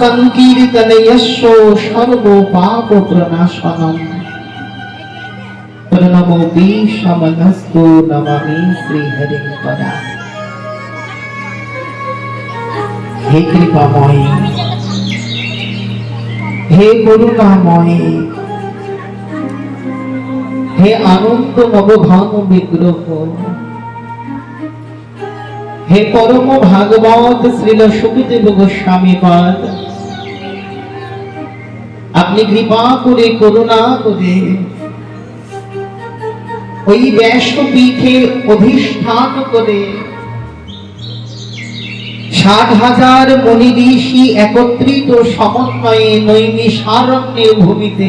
সংকীর্তনয়স্য সর্ব পাপ প্রণাশনম প্রণমো বিশ্বমনস্তু নমামি শ্রী হরিং পদা। হে কৃপাময়, হে করুণাময়, হে আনন্দময় ঘন বিগ্রহ, হে পরম ভাগবত শ্রীল সুখদেব গোস্বামী পাদ, আপনি কৃপা করে করুণা করে ওই ব্যাসপীঠে অধিষ্ঠান করে ৬০,০০০ মুনি ঋষি একত্রিত সমন্বয়ে নৈমিষারণ্যের ভূমিতে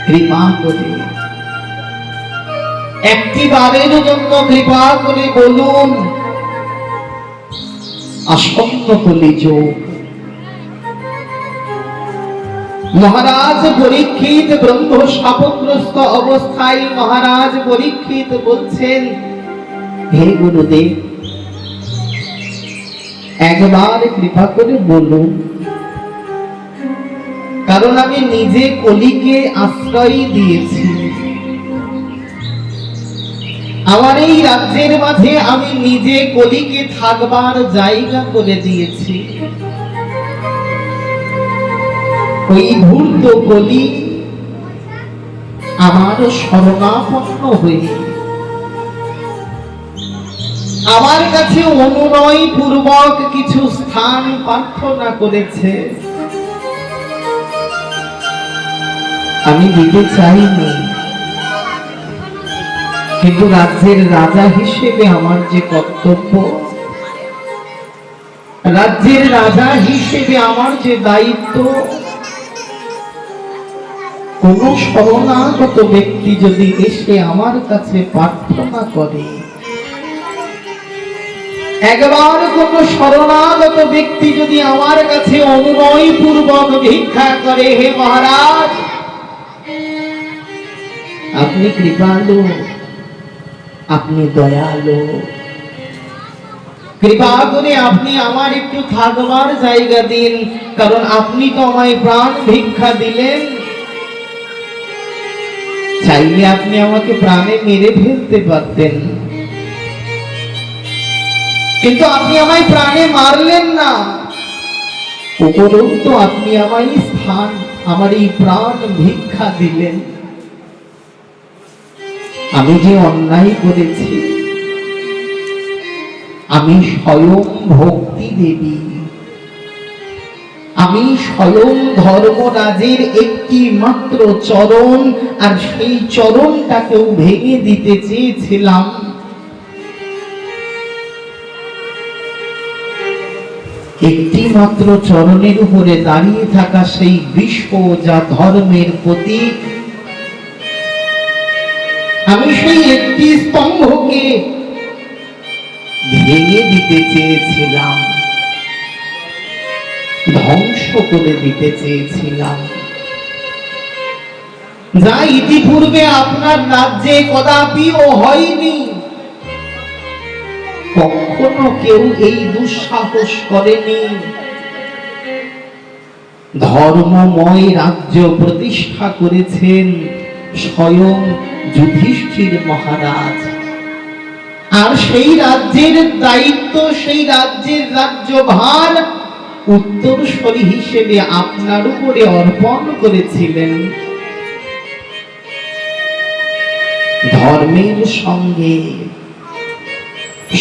কৃপা করে একটি বারের জন্য কৃপা করে বলুন, আসন্ন কলিযুগ মহারাজ পরীক্ষিত ব্রহ্ম শাপগ্রস্ত অবস্থায় মহারাজ পরীক্ষিত বলছেন, হে গুরুদেব, একবার কৃপা করে বলুন, কারণ আমি নিজে কলিকে আশ্রয় দিয়েছি। আমার এই রাজ্যের মাঝে আমি নিজে কলিকে থাকবার জায়গা করে দিয়েছি। ওই ধূর্ত কলি আমার শরণাপন্ন হয়ে আমার কাছে অনুনয় পূর্বক কিছু স্থান প্রার্থনা করেছে, আমি দিতে চাইনি, কিন্তু রাজ্যের রাজা হিসেবে আমার যে কর্তব্য, রাজ্যের রাজা হিসেবে আমার যে দায়িত্ব, কোন শরণাগত ব্যক্তি যদি এসে আমার কাছে প্রার্থনা করে, একবার কোন শরণাগত ব্যক্তি যদি আমার কাছে অনুনয় পূর্বক ভিক্ষা করে, হে মহারাজ আপনি কৃপালু, আপনি দয়ালু, কৃপা করে আপনি আমার একটু থাকবার জায়গা দিন, কারণ আপনি তো আমায় প্রাণ ভিক্ষা দিলেন, চাইলে আপনি আমাকে প্রাণে মেরে ফেলতে পারতেন, কিন্তু আপনি আমায় প্রাণে মারলেন না, উপরন্তু আপনি আমায় স্থান, আমার এই প্রাণ ভিক্ষা দিলেন। আমি যে অন্যায় করেছি, আমি স্বয়ং ভক্তি দেবী, আমি স্বয়ং ধর্মরাজের একটি মাত্র চরণ, আর সেই চরণটাকেও ভেঙে দিতে চেয়েছিলাম। একটি মাত্র চরণের উপরে দাঁড়িয়ে থাকা সেই বিশ্ব যা ধর্মের প্রতীক, আমি সেই একটি স্তম্ভকে ভেঙে দিতে চেয়েছিলাম, ধ্বংস করে দিতে চেয়েছিলাম, যা ইতিপূর্বে আপনার রাজ্যে কদাপিও হয়নি। কখনো কেউ এই দুঃসাহস করেনি। ধর্মময় রাজ্য প্রতিষ্ঠা করেছেন স্বয়ং যুধিষ্ঠির মহারাজ, আর সেই রাজ্যের দায়িত্ব, সেই রাজ্যের রাজ্যভার উত্তরসূরি হিসেবে আপনার উপরে অর্পণ করেছিলেন। ধর্মের সঙ্গে,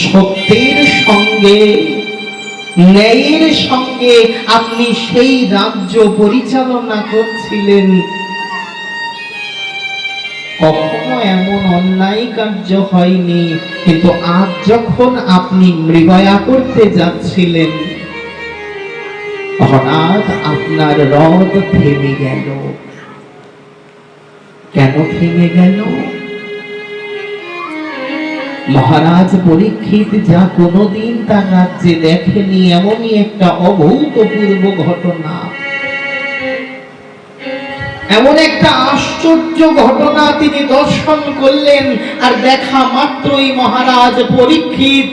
সত্যের সঙ্গে, ন্যায়ের সঙ্গে আপনি সেই রাজ্য পরিচালনা করছিলেন। কখনো এমন অন্যায় কার্য হয়নি, কিন্তু আজ যখন আপনি মৃগয়া করতে যাচ্ছিলেন, হঠাৎ আপনার রথ থেমে গেল। কেন থেমে গেল? মহারাজ পরীক্ষিত যা কোনোদিন তার রাজ্যে দেখেনি এমনই একটা অভূতপূর্ব ঘটনা, এমন একটা আশ্চর্য ঘটনা তিনি দর্শন করলেন। আর দেখা মাত্রই মহারাজ পরীক্ষিত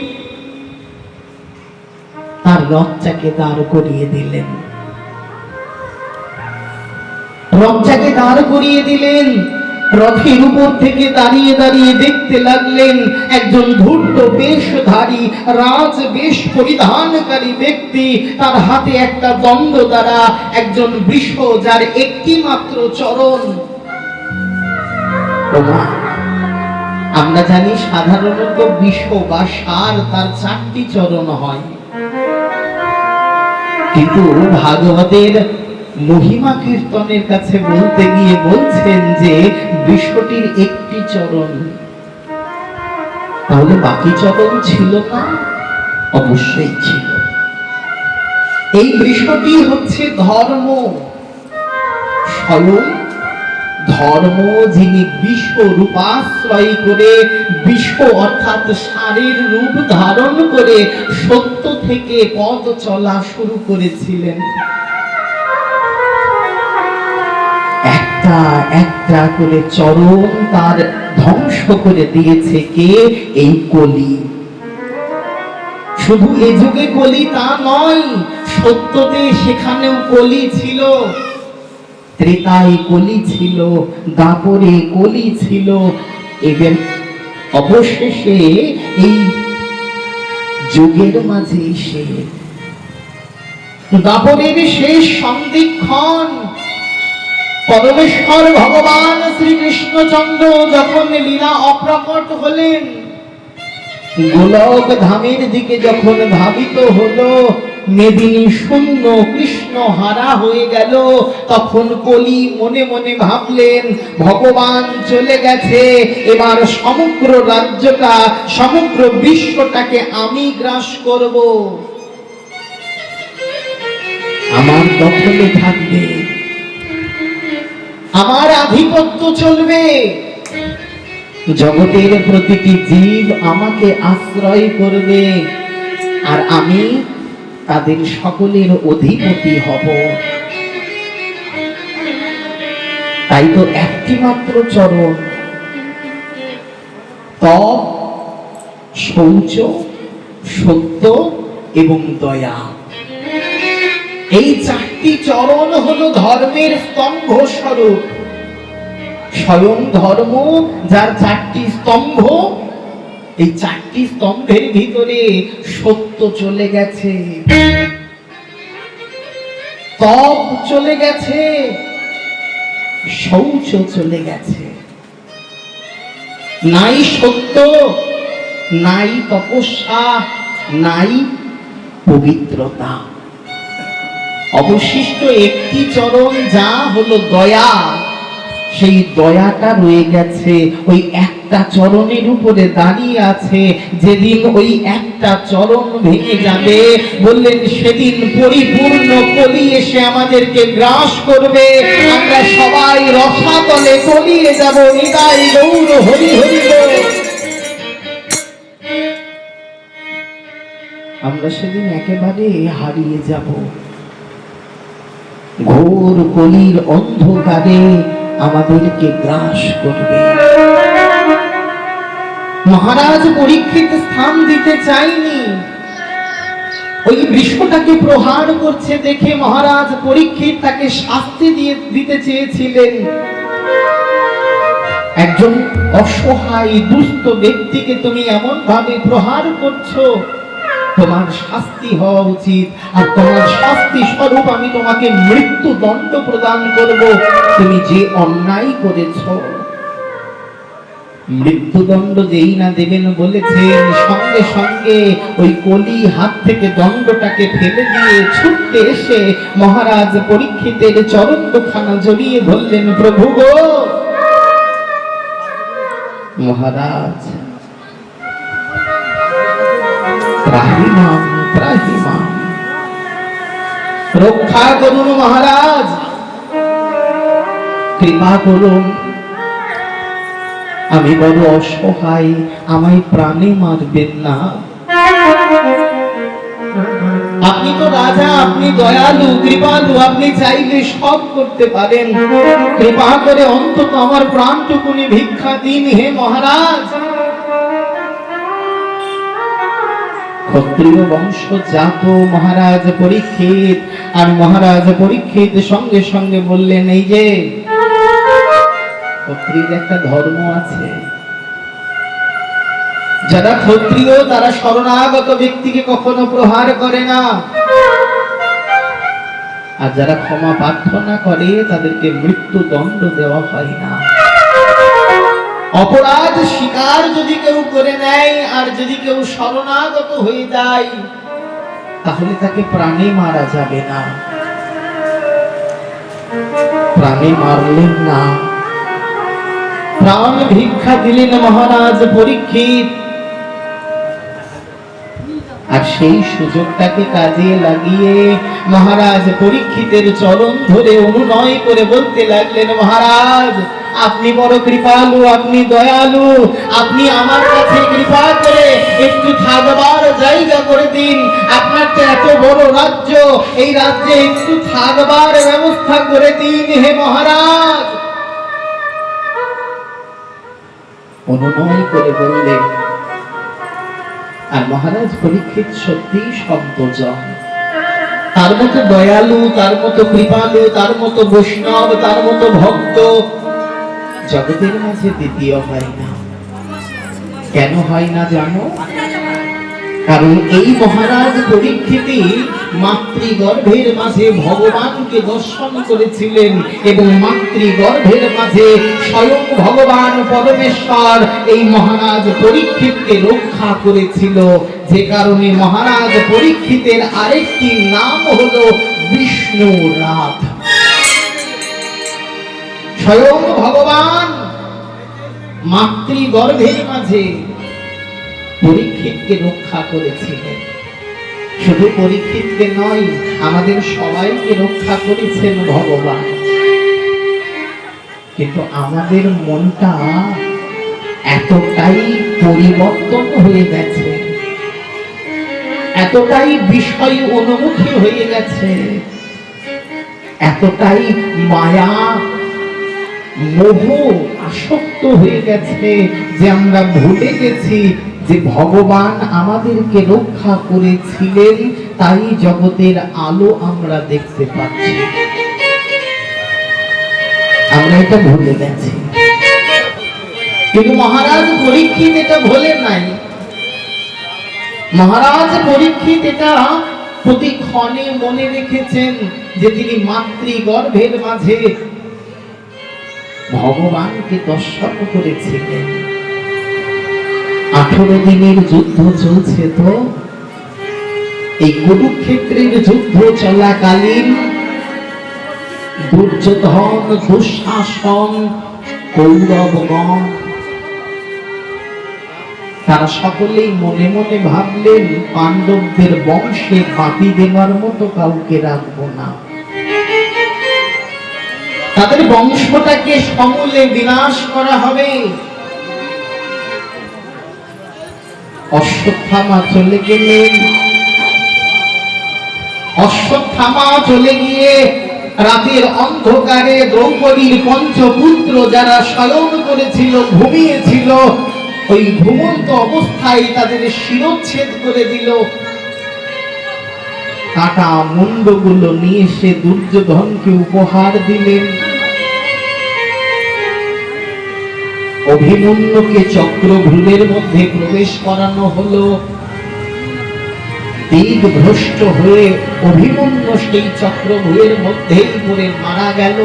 তার রথটাকে দাঁড় করিয়ে দিলেন। রথটাকে দাঁড় করিয়ে দিলেন, রথের উপর থেকে দাঁড়িয়ে দাঁড়িয়ে দেখতে লাগলেন একজন ধূর্ত বেশধারী রাজ বেশ পরিধানকারী ব্যক্তি, তার হাতে একটা দণ্ড দ্বারা একজন বৃষ, যার একটি মাত্র চরণ। আমরা জানি সাধারণত বৃষ বা ষাঁড় তার 4টি চরণ হয়, কিন্তু ভাগবতের মহিমা কীর্তনের কাছে বলতে গিয়ে বলছেন যে বৃষটির একটি চরণ। তাহলে বাকি চরণ ছিল না? অবশ্যই ছিল। এই বৃষটি হচ্ছে ধর্ম, স্বয়ং ধর্ম, যিনি বিশ্ব রূপাশ্রয় করে, বিশ্ব অর্থাৎ ষাঁড়ের রূপ ধারণ করে সত্য থেকে পথ চলা শুরু করেছিলেন। একটা একটা করে চরণ তার ধ্বংস করে দিয়েছে কে? এই কলি। শুধু এ যুগে কলি তা নয়, সত্যতে সেখানেও কলি ছিল, ত্রেতায় কলি ছিল, দাপরে কলি ছিল, এবং অবশেষে এই যুগের মাঝে এসে দাপরের শেষ সন্ধিক্ষণ পরমেশ্বর ভগবান শ্রীকৃষ্ণচন্দ্র যখন লীলা অপ্রকট হলেন, গোলক ধামের দিকে যখন ধাবিত হলো, মেদিনী শূন্য কৃষ্ণ হারা হয়ে গেল, তখন কলি মনে মনে ভাবলেন ভগবান চলে গেছে, এবার সমগ্র রাজ্যটা, সমগ্র বিশ্বটাকে আমি গ্রাস করব, আমার দখলে থাকবে, আমার আধিপত্য চলবে, জগতের প্রতিটি জীব আমাকে আশ্রয় করবে, আর আমি তাদের সকলের অধিপতি হব। তাই তো একটি মাত্র চরণ, তপ, শৌচ, সত্য এবং দয়া, এই 4টি চরণ হলো ধর্মের স্তম্ভ স্বরূপ। স্বয়ং ধর্ম, যার 4টি স্তম্ভ, এই 4টি স্তম্ভের ভিতরে সত্য চলে গেছে, তপ চলে গেছে, শৌচ চলে গেছে। নাই সত্য, নাই তপস্যা, নাই পবিত্রতা। অবশিষ্ট একটি চরণ, যা হলো দয়া, সেই দয়াটা রয়ে গেছে, ওই একটা চরণের উপরে দাঁড়িয়ে আছে। যেদিন ওই একটা চরণ ভেঙে যাবে, বললেন সেদিন পরিপূর্ণ কলি এসে আমাদেরকে গ্রাস করবে, আমরা সবাই রসাতলে তলিয়ে যাব। নিতাই গৌর হরি হরি বল। আমরা সেদিন একেবারে হারিয়ে যাব, ঘোর কলির অন্ধকারে আমাদেরকে গ্রাস করবে। মহারাজ পরীক্ষিত স্থান দিতে চাইনি, ওই বৃষটাকে প্রহার করছে দেখে মহারাজ পরীক্ষিত তাকে শাস্তি দিতে চেয়েছিলেন। একজন অসহায় দুস্থ ব্যক্তিকে তুমি এমন ভাবে প্রহার করছো, তোমার শাস্তি হওয়া উচিত, আর তোমার শাস্তি স্বরূপ আমি তোমাকে মৃত্যুদণ্ড প্রদান করব। তুমি যে অন্যায় করেছ, মৃত্যুদণ্ড যেই না দেবেন বলেছেন, সঙ্গে সঙ্গে ওই কলি হাত থেকে দণ্ডটাকে ফেলে দিয়ে ছুটতে এসে মহারাজ পরীক্ষিতের চরণ দুখানা জড়িয়ে ধরলেন, প্রভু গো মহারাজ, ত্রাহিমাম ত্রাহিমাম, রক্ষা করুন মহারাজ, কৃপা করুন, আমি বড় অসহায়, আমায় প্রাণে মারবেন না। আপনি তো রাজা, আপনি দয়ালু কৃপালু, আপনি চাইলে সব করতে পারেন, কৃপা করে অন্তত আমার প্রাণটুকুনি ভিক্ষা দিন হে মহারাজ। ক্ষত্রিয় বংশজাত মহারাজ পরীক্ষিত, আর মহারাজ পরীক্ষিত সঙ্গে সঙ্গে বললেন, এই যে ক্ষত্রিয়ের একটা ধর্ম আছে, যারা ক্ষত্রিয় তারা শরণাগত ব্যক্তিকে কখনো প্রহার করে না, আর যারা ক্ষমা প্রার্থনা করে তাদেরকে মৃত্যুদণ্ড দেওয়া হয় না। অপরাধ স্বীকার যদি কেউ করে নেয় আর যদি কেউ শরণাগত হয়ে যায় তাহলে তাকে প্রাণে মারা যাবে না। প্রাণে মারলেন না, প্রাণ ভিক্ষা দিলেন মহারাজ পরীক্ষিত। আর সেই সুযোগটাকে কাজে লাগিয়ে মহারাজ পরীক্ষিতের চরণ ধরে অনুনয় করে বলতে লাগলেন, মহারাজ আপনি বড় কৃপালু, আপনি দয়ালু, আপনি আমার কাছে কৃপা করে একটু থাকবার জায়গা করে দিন। আপনার তো এত বড় রাজ্য, এই রাজ্যে একটু থাকবার ব্যবস্থা করে দিন হে মহারাজ। অনুনয় করে বললেন। আর মহারাজ পরীক্ষিত সত্যি সন্তজন, তার মতো দয়ালু, তার মতো কৃপালু, তার মতো বৈষ্ণব, তার মতো ভক্ত জগতের মাঝে দ্বিতীয় হয় না। কেন হয় না জানো? কারণ এই মহারাজ পরীক্ষিতই মাতৃগর্ভের মাঝে ভগবানকে দর্শন করেছিলেন এবং মাতৃগর্ভের মাঝে স্বয়ং ভগবান পরমেশ্বর এই মহারাজ পরীক্ষিতকে রক্ষা করেছিল, যে কারণে মহারাজ পরীক্ষিতের আরেকটি নাম হলো বিষ্ণু রাধ। স্বয়ং ভগবান মাতৃগর্ভের মাঝে পরীক্ষিতকে রক্ষা করেছিলেন। শুধু পরীক্ষিতকে নয়, আমাদের সবাইকে রক্ষা করেছেন ভগবান। কিন্তু আমাদের মনটা এতটাই পরিবর্তন হয়ে গেছে, এতটাই বিষয় অনুমুখী হয়ে গেছে, এতটাই মায়া মোহ আসক্ত হয়ে গেছে যে আমরা ভুলে গেছি যে ভগবান আমাদেরকে রক্ষা করেছিলেন, তাই জগতের আলো আমরা দেখতে পাচ্ছি। আমরা এটা ভুলে গেছি। কিন্তু মহারাজ পরীক্ষিত এটা ভুলে নাই। মহারাজ পরীক্ষিত এটা প্রতিক্ষণে মনে রেখেছেন যে তিনি মাতৃগর্ভের মাঝে ভগবানকে দর্শন করেছিলেন। 18 দিনের যুদ্ধ চলছে, তো এই কুরুক্ষেত্রের যুদ্ধ চলাকালীন দুর্যোধন, দুঃশাসন, কৌরবগণ তারা সকলেই মনে মনে ভাবলেন, পাণ্ডবদের বংশে বাতি দেওয়ার মতো কাউকে রাখবো না, তাদের বংশটাকে সমূলে বিনাশ করা হবে। অশ্বত্থামা চলে গেলেন। অশ্বত্থামা চলে গিয়ে রাতের অন্ধকারে দ্রৌপদীর পঞ্চপুত্র যারা শয়ন করেছিল, ঘুমিয়েছিল, ওই ঘুমন্ত অবস্থায় তাদের শিরচ্ছেদ করে দিল। কাটা মুন্ডগুলো নিয়ে এসে দুর্যোধনকে উপহার দিলেন। অভিমন্যুকে চক্রভূলের মধ্যে প্রবেশ করানো হলো। দিগভ্রষ্ট হয়ে অভিমন্যু সেই চক্রভূলের মধ্যেই পড়ে মারা গেল।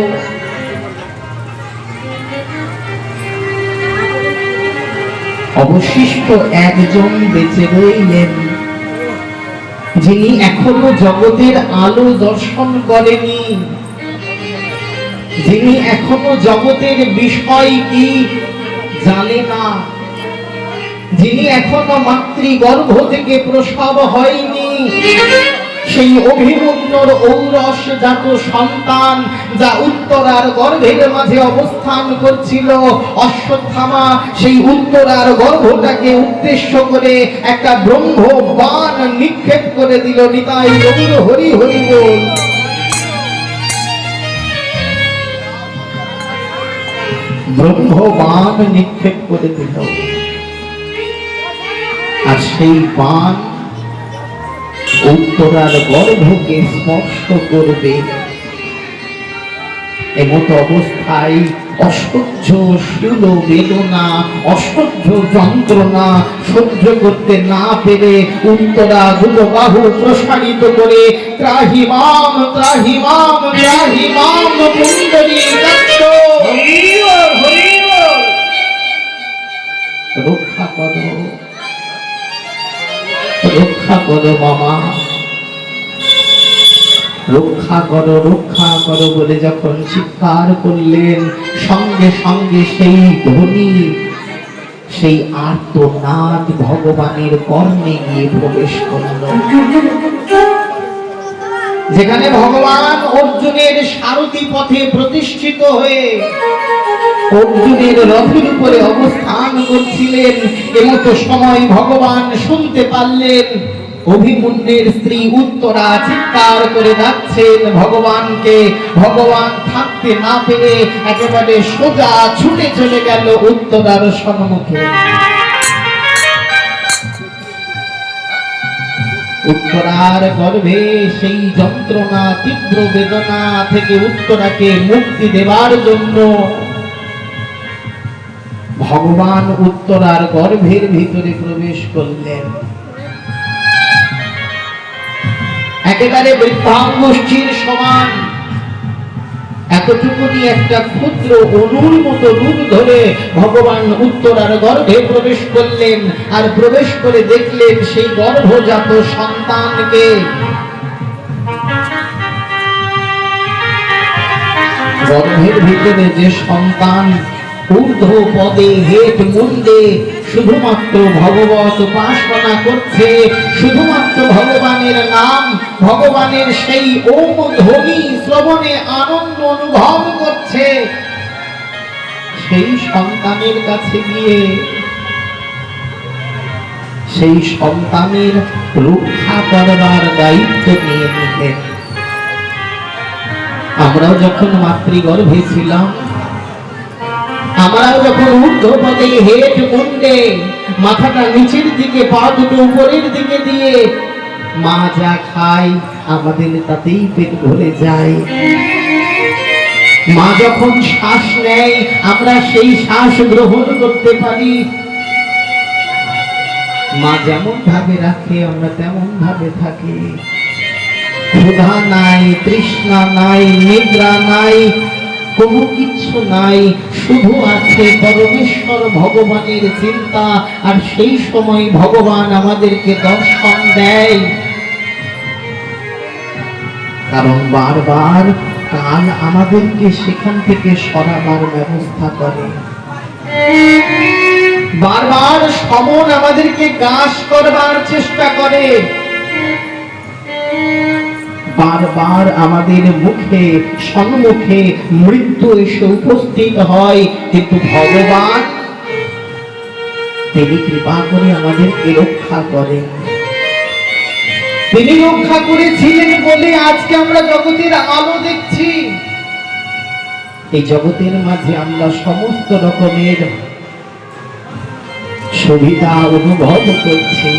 অবশিষ্ট একজন বেঁচে রইলেন, যিনি এখনো জগতের আলো দর্শন করেনি, যিনি এখনো জগতের বিষয় কি জানে না, যিনি এখনো মাতৃগর্ভ থেকে প্রসব হয়নি। সেই অভিমন্যুর ঔরস জাত সন্তান যা উত্তরার গর্ভের মাঝে অবস্থান করছিল, অশ্বত্থামা সেই উত্তরার গর্ভটাকে উদ্দেশ্য করে একটা ব্রহ্ম বাণ নিক্ষেপ করে দিল। নিতাই গৌর হরি হরি বল। ব্রহ্ম বাণ নিক্ষেপ করে দিল, আর সেই বাণ উত্তরার গর্ভকে স্পর্শ করবে। এমত অবস্থায় অসহ্য শূল বেদনা, অসহ্য যন্ত্রণা সহ্য করতে না পেরে উত্তরা দুটো বাহু প্রসারিত করে ত্রাহি মাম ত্রাহি মাম ত্রাহি মাম পুণ্ডরী কাক্ষ, রক্ষা করো, রক্ষা করো মামা, রক্ষা করো, রক্ষা করো বলে যখন চিৎকার করলেন, সঙ্গে সঙ্গে সেই ধ্বনি, সেই আর্তনাদ ভগবানের কর্ণে গিয়ে প্রবেশ করল। যেখানে ভগবান অর্জুনের সারথি পথে প্রতিষ্ঠিত হয়ে অর্জুনের রথের উপরে অবস্থান করছিলেন, এমতো সময় ভগবান শুনতে পারলেন অভিমন্যুর স্ত্রী উত্তরা চিৎকার করে ডাকছেন ভগবানকে। ভগবান থাকতে না পেরে একেবারে সোজা ছুটে চলে গেল উত্তরার সম্মুখে। উত্তরার গর্ভে সেই যন্ত্রণা তীব্র বেদনা থেকে উত্তরাকে মুক্তি দেবার জন্য ভগবান উত্তরার গর্ভের ভিতরে প্রবেশ করলেন। একেবারে বৃদ্ধাঙ্গুষ্ঠীর সমান এতটুকুনি একটা ক্ষুদ্র অণুর মতো রূপ ধরে ভগবান উত্তরার গর্ভে প্রবেশ করলেন। আর প্রবেশ করে দেখলেন সেই গর্ভজাত সন্তানকে। গর্ভের ভিতরে যে সন্তান ঊর্ধ্ব পদে হেট মুন্ডে শুধুমাত্র ভগবত উপাসনা করছে, শুধুমাত্র ভগবানের নাম, ভগবানের সেই ওম ধ্বনি শ্রবণে আনন্দ অনুভব করছে, সেই সন্তানের কাছে গিয়ে সেই সন্তানের রক্ষা করবার দায়িত্ব নিয়ে নিলেন। আমরাও যখন মাতৃগর্ভে ছিলাম, আমরাও যখন ঊর্ধ্বপদে হেট মুন্ডে মাথাটা নিচের দিকে পা দুটো উপরের দিকে দিয়ে মা যা খায় আমাদের তাতেই পেট ভরে যায়। মা যখন শ্বাস নেয় আমরা সেই শ্বাস গ্রহণ করতে পারি। মা যেমন ভাবে রাখে আমরা তেমন ভাবে থাকি। ক্ষুধা নাই, তৃষ্ণা নাই, নিদ্রা নাই, কোনো কিছু নাই, শুধু আছে পরমেশ্বর ভগবানের চিন্তা। আর সেই সময় ভগবান আমাদেরকে দর্শন দেয়, কারণ বারবার কাল আমাদেরকে সেখান থেকে সরাবার ব্যবস্থা করে, বারবার সমন আমাদেরকে গ্রাস করবার চেষ্টা করে, বারবার আমাদের মুখে সম্মুখে মৃত্যু এসে উপস্থিত হয়। কিন্তু ভগবান তিনি কৃপা করে আমাদেরকে রক্ষা করেন। তিনি রক্ষা করেছিলেন বলে আজকে আমরা জগতের আলো দেখছি। এই জগতের মাঝে আমরা সমস্ত রকমের সুবিধা অনুভব করছি।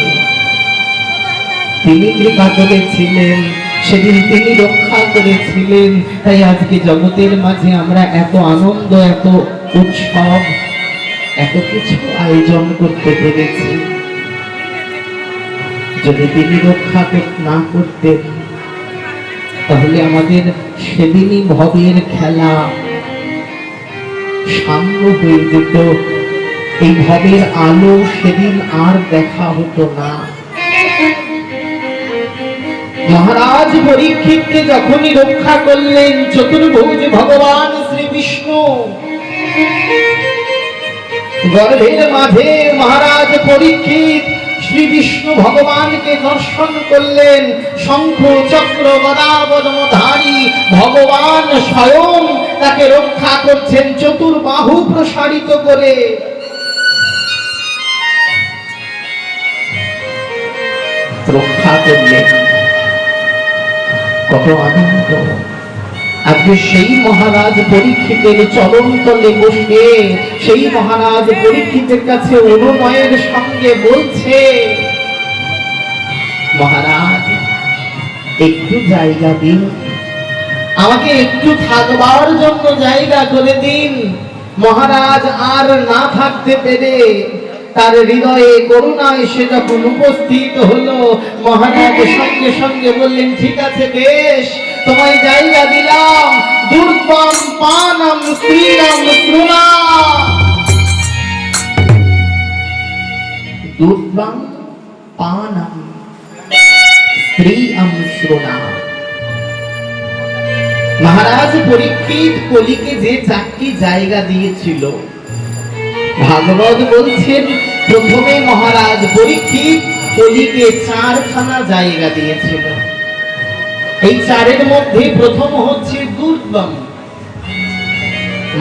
তিনি কৃপা করেছিলেন, সেদিন তিনি রক্ষা করেছিলেন, তাই আজকে জগতের মাঝে আমরা এত আনন্দ, এত উৎসব, এত কিছু আয়োজন করতে পেরেছি। যদি তিনি রক্ষা না করতেন তাহলে আমাদের সেদিনই ভবের খেলা সাঙ্গ হয়ে যেত, এই ভবের আলো সেদিন আর দেখা হতো না। মহারাজ পরীক্ষিতকে যখনই রক্ষা করলেন চতুর্ভুজ ভগবান শ্রী বিষ্ণু, গর্ভের মাঝে মহারাজ পরীক্ষিত শ্রী বিষ্ণু ভগবানকে দর্শন করলেন। শঙ্খ চক্র গদা পদ্মধারী ভগবান স্বয়ং তাকে রক্ষা করছেন চতুর্বাহু প্রসারিত করে। রক্ষা করলেন, কত আনন্দ। আজকে সেই মহারাজ পরীক্ষিতের চরণ তলে বসে সেই মহারাজ পরীক্ষিতের কাছে অনুনয়ের সঙ্গে বলছে, মহারাজ একটু জায়গা দিন, আমাকে একটু থাকবার জন্য জায়গা করে দিন। মহারাজ আর না থাকতে পেরে তার হৃদয়ে করুণা এসে যখন উপস্থিত হলো, মহারাজ সঙ্গে সঙ্গে বললেন, ঠিক আছে বেশ, তোমায় জায়গা দিলাম। দুর্গম পানম স্ত্রীণম শ্রুণা, দুর্গম পানম স্ত্রীণম শ্রুণা। মহারাজ পরীক্ষিত কলিকে যে 4টি জায়গা দিয়েছিল, ভাগবত বলছেন প্রথমে মহারাজ পরীক্ষিত কলিকে 4খানা জায়গা দিয়েছিল। এই 4-এর মধ্যে প্রথম হচ্ছে দুর্গম,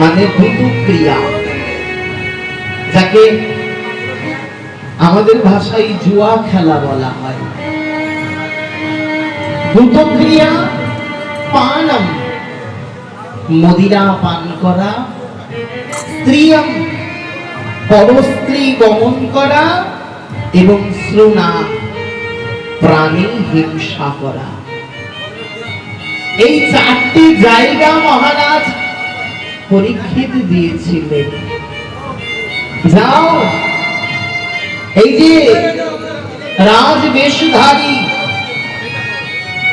মানে দ্রুত ক্রিয়া, যাকে আমাদের ভাষায় জুয়া খেলা বলা হয়। দ্রুত ক্রিয়া, পানম মদিরা পান করা, স্ত্রীয়ম পরস্ত্রী গমন করা, এবং শ্রুণা প্রাণী হিংসা করা। এই 4টি জায়গা মহারাজ পরীক্ষিত দিয়েছিলেন। যাও, এই যে রাজবেশধারী,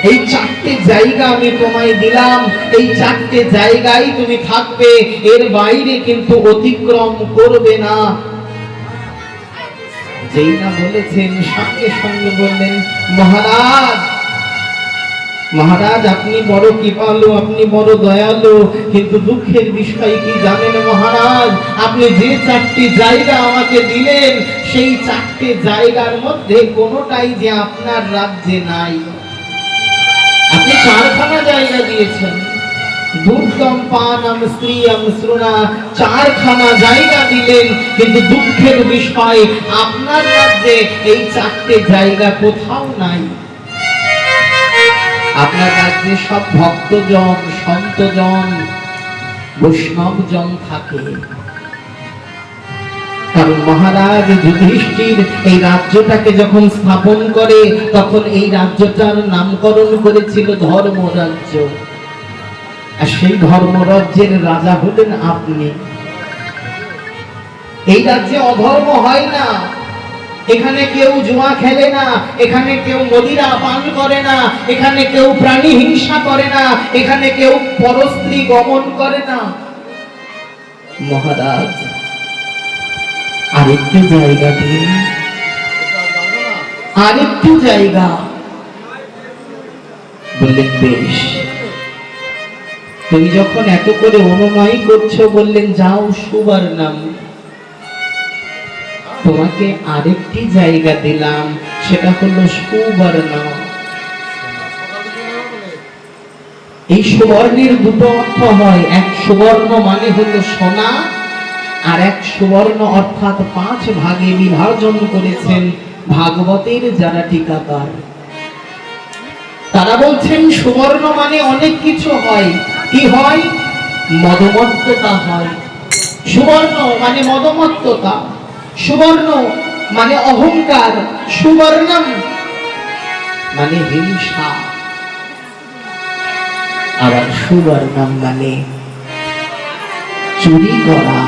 এই 4টে জায়গা আমি তোমায় দিলাম, এই 4টে জায়গায় তুমি থাকবে, এর বাইরে কিন্তু অতিক্রম করবে না। যেই না বলেছেন, সঙ্গে সঙ্গে বললেন, মহারাজ মহারাজ আপনি বড় কৃপালু, আপনি বড় দয়ালু, কিন্তু দুঃখের বিষয় কি জানেন মহারাজ, আপনি যে 4টি জায়গা আমাকে দিলেন, সেই 4টে জায়গার মধ্যে কোনোটাই যে আপনার রাজ্যে নাই। আপনি 4খানা জায়গা দিয়েছেন, দুর্গম পানম স্ত্রীয়ম শ্রুণা, 4খানা জায়গা দিলেন, কিন্তু দুঃখের বিষয় আপনার রাজ্যে এই 4টে জায়গা কোথাও নাই। আপনার রাজ্যে সব ভক্তজন, সন্তজন, বৈষ্ণবজন থাকে। কারণ মহারাজ যুধিষ্ঠির এই রাজ্যটাকে যখন স্থাপন করে, তখন এই রাজ্যটার নামকরণ করেছিল ধর্মরাজ্য। আর সেই ধর্মরাজ্যের রাজা হলেন আপনি। এই রাজ্যে অধর্ম হয় না, এখানে কেউ জুয়া খেলে না, এখানে কেউ মদিরা পান করে না, এখানে কেউ প্রাণী হিংসা করে না, এখানে কেউ পরস্ত্রী গমন করে না। মহারাজ আরেকটু জায়গা দিন, আরেকটু জায়গা। বললেন বেশ। তুমি যখন এত করে অনুনয় করছো, বললেন যাও সুবর্ণম, তোমাকে আরেকটি জায়গা দিলাম, সেটা হলো সুবর্ণ। এই সুবর্ণের দুটো অর্থ হয়, এক সুবর্ণ মানে হলো সোনা, আর এক সুবর্ণ অর্থাৎ 5 ভাগে বিভাজন করেছেন ভাগবতের যারা টিকাকার। তারা বলছেন সুবর্ণ মানে অনেক কিছু হয়। কি হয়? মদমত্ততা হয়। সুবর্ণ মানে মদমত্ততা, সুবর্ণ মানে অহংকার, সুবর্ণম মানে হিংসা, আবার সুবর্ণম মানে চুরি করা,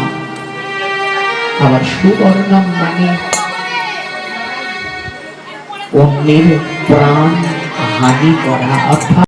আবার সুবর্ণম মানে অন্যের প্রাণ হানি করা। অর্থাৎ